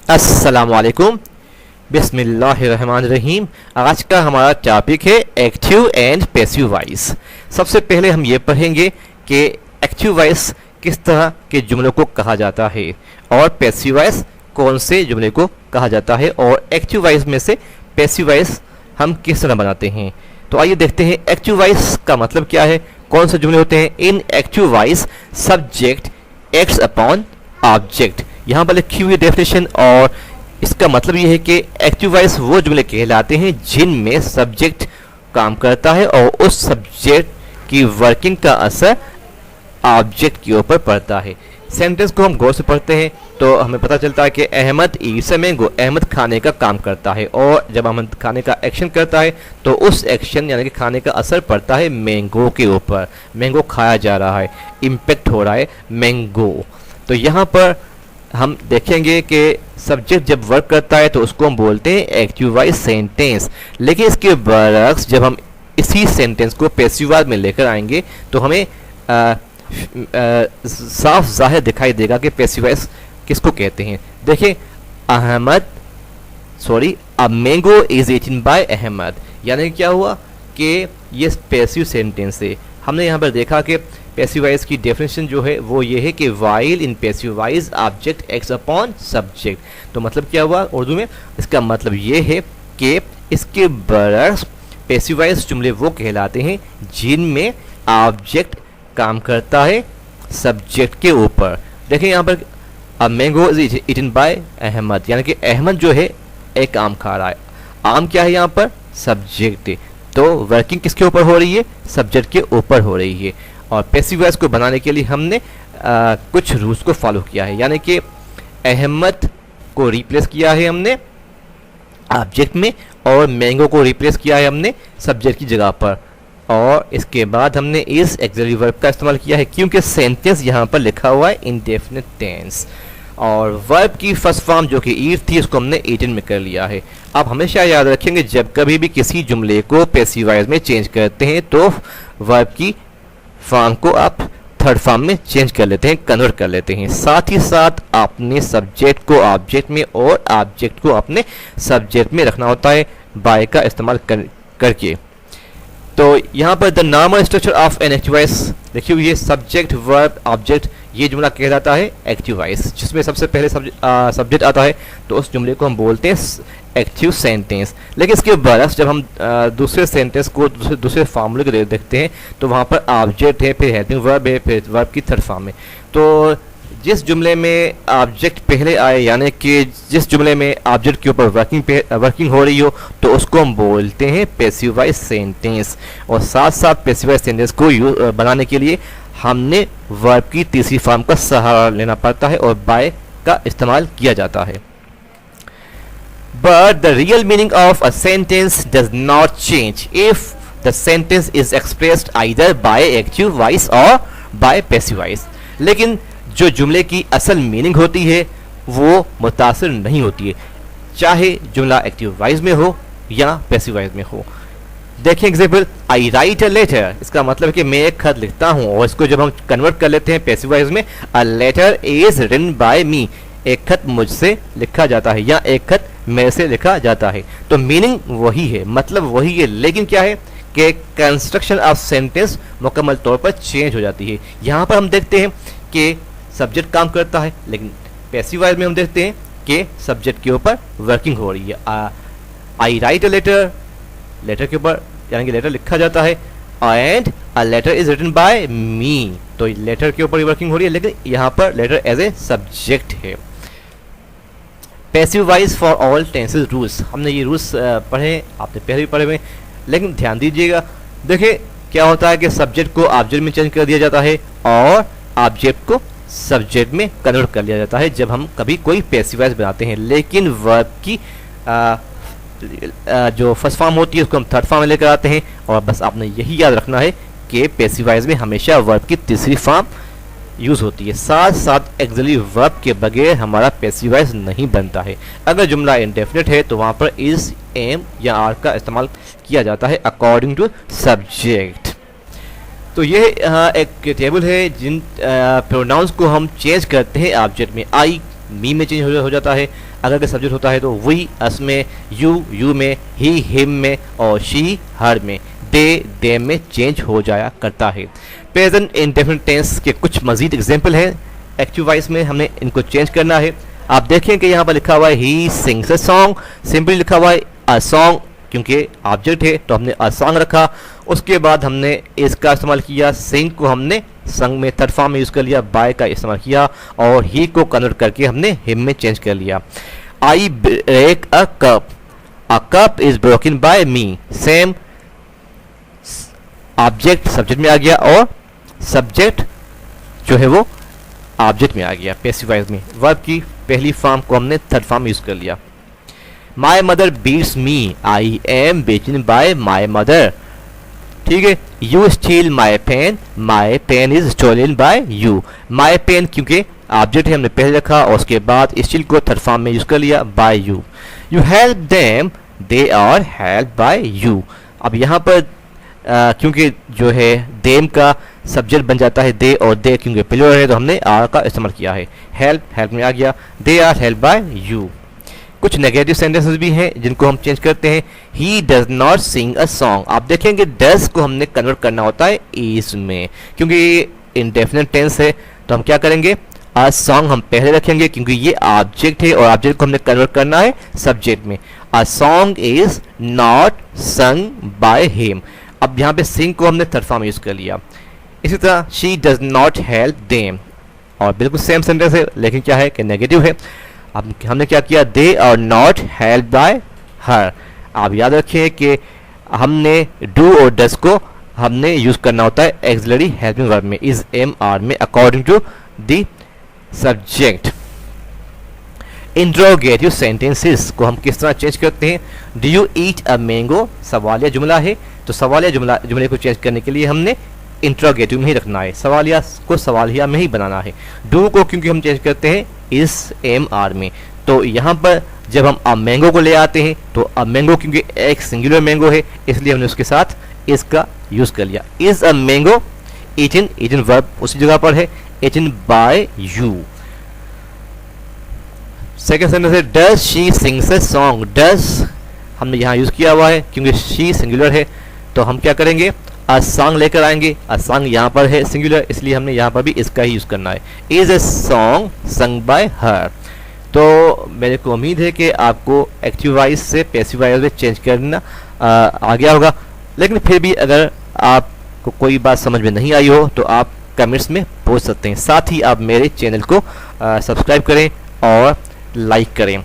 अस्सलामुअलैकुम, बिस्मिल्लाहिर्रहमानिर्रहीम। आज का हमारा टॉपिक है एक्टिव एंड पैसिव वॉइस। सबसे पहले हम ये पढ़ेंगे कि एक्टिव वॉइस किस तरह के जुमलों को कहा जाता है और पैसिव वॉइस कौन से जुमले को कहा जाता है, और एक्टिव वॉइस में से पैसिव वॉइस हम किस तरह बनाते हैं। तो आइए देखते हैं एक्टिव वॉइस का मतलब क्या है, कौन से जुमले होते हैं। इन active voice subject acts upon object, यहाँ पर लिखी हुई डेफिनेशन, और इसका मतलब ये है कि एक्टिव वॉइस वो जुमले कहलाते हैं जिनमें सब्जेक्ट काम करता है और उस सब्जेक्ट की वर्किंग का असर ऑब्जेक्ट के ऊपर पड़ता है। सेंटेंस को हम गौर से पढ़ते हैं तो हमें पता चलता है कि Ahmed eats a mango, Ahmed खाने का काम करता है, और जब अहमद खाने का एक्शन करता है तो उस एक्शन यानी कि खाने का असर पड़ता है मैंगो के ऊपर। मैंगो खाया जा रहा है, इम्पैक्ट हो रहा है मैंगो। तो यहाँ पर हम देखेंगे कि सब्जेक्ट जब वर्क करता है तो उसको हम बोलते हैं एक्टिव वॉइस सेंटेंस, लेकिन इसके बरक्स जब हम इसी सेंटेंस को पैसिव वॉइस में लेकर आएंगे तो हमें साफ जाहिर दिखाई देगा कि पैसिव वॉइस किसको कहते हैं। देखिए, a mango is eaten by Ahmed, यानी क्या हुआ कि ये पैसिव सेंटेंस है। हमने यहाँ पर देखा कि पैसिव वॉइस की डेफिनेशन जो है वो ये है कि while in passive voice object acts upon subject. तो मतलब क्या हुआ उर्दू में, इसका मतलब ये है कि इसके बरक्स पैसिव वॉइस जुमले वो कहलाते हैं जिनमें ऑब्जेक्ट काम करता है सब्जेक्ट के ऊपर। देखिए यहाँ पर a mango is eaten by Ahmed, यानी कि अहमद जो है एक आम खा रहा है। आम क्या है यहाँ पर, सब्जेक्ट है, तो वर्किंग किसके ऊपर हो रही है, सब्जेक्ट के ऊपर हो रही है। और पैसिव वॉइस को बनाने के लिए हमने कुछ रूल्स को फॉलो किया है, यानी कि अहमद को रिप्लेस किया है हमने ऑब्जेक्ट में, और मैंगो को रिप्लेस किया है हमने सब्जेक्ट की जगह पर, और इसके बाद हमने इस ऑक्सिलरी वर्ब का इस्तेमाल किया है क्योंकि सेंटेंस यहाँ पर लिखा हुआ है इंडेफिनिट टेंस, और वर्ब की फर्स्ट फॉर्म जो कि ईट थी उसको हमने ईटन में कर लिया है। आप हमेशा याद रखेंगे जब कभी भी किसी जुमले को पैसिव वॉइस में चेंज करते हैं तो वर्ब की फॉर्म को आप थर्ड फॉर्म में चेंज कर लेते हैं, कन्वर्ट कर लेते हैं। साथ ही साथ आपने सब्जेक्ट को ऑब्जेक्ट में और ऑब्जेक्ट को अपने सब्जेक्ट में रखना होता है बाय का इस्तेमाल करके। तो यहाँ पर the normal structure of an active voice देखिए हुई है, सब्जेक्ट वर्ब ऑब्जेक्ट, ये जुमला कहलाता है एक्टिव वॉइस, जिसमें सबसे पहले सब्जेक्ट आता है तो उस जुमले को हम बोलते हैं एक्टिव सेंटेंस। लेकिन इसके बरक्स जब हम दूसरे सेंटेंस को दूसरे फार्मूले को देखते हैं तो वहाँ पर ऑब्जेक्ट है, फिर हेल्पिंग वर्ब है, फिर वर्ब की थर्ड फॉर्म है। तो जिस जुमले में ऑब्जेक्ट पहले आए, यानी कि जिस जुमले में ऑब्जेक्ट के ऊपर वर्किंग हो रही हो, तो उसको हम बोलते हैं पैसिव वॉइस सेंटेंस। और साथ साथ पैसिव वॉइस सेंटेंस को बनाने के लिए हमने वर्ब की तीसरी फॉर्म का सहारा लेना पड़ता है और बाय का इस्तेमाल किया जाता है। But the real meaning of a sentence does not change if the sentence is expressed either by active voice or by passive voice। लेकिन जो जुमले की असल मीनिंग होती है वो मुतासिर नहीं होती है, चाहे जुमला एक्टिव वॉइस में हो या पैसिव वॉइस में हो। देखिए example, I write a letter, इसका मतलब है कि मैं एक खत लिखता हूँ, और इसको जब हम कन्वर्ट कर लेते हैं पैसिव वॉइस में, a letter is written by me, एक खत मुझसे लिखा जाता है या एक खत मेरे से लिखा जाता है। तो मीनिंग वही है, मतलब वही है, लेकिन क्या है कि कंस्ट्रक्शन ऑफ सेंटेंस मुकम्मल तौर पर चेंज हो जाती है। यहाँ पर हम देखते हैं कि सब्जेक्ट काम करता है, लेकिन पैसिव वॉइस में हम देखते हैं कि सब्जेक्ट के ऊपर वर्किंग हो रही है। I write a letter, letter के ऊपर यानी कि लेटर लिखा जाता है, and a letter is written by me, तो लेटर के ऊपर वर्किंग हो रही है, लेकिन यहाँ पर लेटर एज ए सब्जेक्ट है। Passive voice for all tenses rules, हमने ये रूल्स पढ़े, आपने पहले भी पढ़े हुए, लेकिन ध्यान दीजिएगा। देखिए क्या होता है कि सब्जेक्ट को ऑब्जेक्ट में चेंज कर दिया जाता है और ऑब्जेक्ट को सब्जेक्ट में कन्वर्ट कर लिया जाता है जब हम कभी कोई पैसिव वॉइस बनाते हैं। लेकिन वर्ब की जो फर्स्ट फॉर्म होती है उसको हम थर्ड फॉर्म में लेकर आते हैं, और बस आपने यही याद रखना है कि पैसिव वॉइस में हमेशा वर्ब की तीसरी फॉर्म यूज़ होती है। साथ साथ एक्सिलरी वर्ब के बगैर हमारा पैसिव वॉइस नहीं बनता है। अगर जुमला इंडेफिनिट है तो वहाँ पर इज, एम या आर का इस्तेमाल किया जाता है अकॉर्डिंग टू सब्जेक्ट। तो ये एक टेबल है जिन प्रोनाउंस को हम चेंज करते हैं ऑब्जेक्ट में। आई मी में चेंज हो जाता है। अगर के सब्जेक्ट होता है तो वी, अस में, यू में, ही हिम में और शी हर में, दे देम में चेंज हो जाया करता है। प्रेजेंट इंडेफिनिट टेंस के कुछ मजीद एग्जाम्पल हैं एक्टिव वॉइस में, हमने इनको चेंज करना है। आप देखें कि यहाँ पर लिखा हुआ है he sings a song, simply लिखा हुआ है अ सॉन्ग, क्योंकि ऑब्जेक्ट है तो हमने अ सॉन्ग रखा। उसके बाद हमने इसका इस्तेमाल किया, सिंग को हमने संग में थर्ड फॉर्म में यूज़ कर लिया, बाय का इस्तेमाल किया और ही को कन्वर्ट करके हमने हिम में चेंज कर लिया। I break a cup is broken by me, same object subject में आ गया और सब्जेक्ट जो है वो ऑब्जेक्ट में आ गया पैसिव वॉइस में। वर्ब की पहली फॉर्म को हमने थर्ड फॉर्म में यूज कर लिया। My mother beats me, I am beaten by my mother, ठीक है। You steal my pen is stolen by you. My pen क्योंकि ऑब्जेक्ट है हमने पहले रखा और उसके बाद स्टील को थर्ड फॉर्म में यूज कर लिया by you. You help them, they are help by you. अब यहाँ पर क्योंकि जो है देम का सब्जेक्ट बन जाता है दे, और दे क्योंकि प्लूरल है तो हमने आर का इस्तेमाल किया है। हेल्प में आ गया, they are help by you. कुछ नेगेटिव सेंटेंसेस भी हैं जिनको हम चेंज करते हैं। He does not sing a song, आप देखेंगे डज को हमने कन्वर्ट करना होता है इज में, क्योंकि ये इंडेफिनिट टेंस है तो हम क्या करेंगे, अ सॉन्ग हम पहले रखेंगे क्योंकि ये ऑब्जेक्ट है और ऑब्जेक्ट को हमने कन्वर्ट करना है सब्जेक्ट में। A song is not sung by him, अब यहाँ पे सिंग को हमने थर्ड फॉर्म यूज कर लिया। इसी तरह she does not help them, और बिल्कुल सेम सेंटेंस है लेकिन क्या है कि नेगेटिव है। अब हमने क्या किया, they are not help by her. आप याद रखिए कि हमने डू और डज को हमने यूज करना होता है एक्सिलरी हेल्पिंग वर्ब में, इज एम आर में, according to the subject. Interrogative sentences को हम किस तरह चेंज करते हैं। Do you eat a mango, सवालिया जुमला है तो सवालिया जुमले को चेंज करने के लिए हमने इंट्रोगेटिव में ही रखना है, सवालिया को सवालिया में ही बनाना है। डू को क्योंकि हम चेंज करते हैं इस एम आर में, तो यहाँ पर जब हम अ मैंगो को ले आते हैं तो अ मैंगो क्योंकि एक सिंगुलर मैंगो है इसलिए हमने उसके साथ इसका यूज कर लिया। Is a mango eaten verb उसी जगह पर है, eaten by you. Second sentence है does she sings a song, does हमने यहाँ यूज किया हुआ है क्योंकि शी सिंगुलर है तो हम क्या करेंगे, अ सॉन्ग लेकर आएंगे। अ सॉन्ग यहाँ पर है सिंगुलर इसलिए हमने यहाँ पर भी इसका ही यूज करना है। Is a song sung by हर। तो मेरे को उम्मीद है कि आपको एक्टिव वॉइस से पैसिव वॉइस में चेंज करना आ गया होगा, लेकिन फिर भी अगर आपको कोई बात समझ में नहीं आई हो तो आप कमेंट्स में पूछ सकते हैं। साथ ही आप मेरे चैनल को सब्सक्राइब करें और लाइक करें।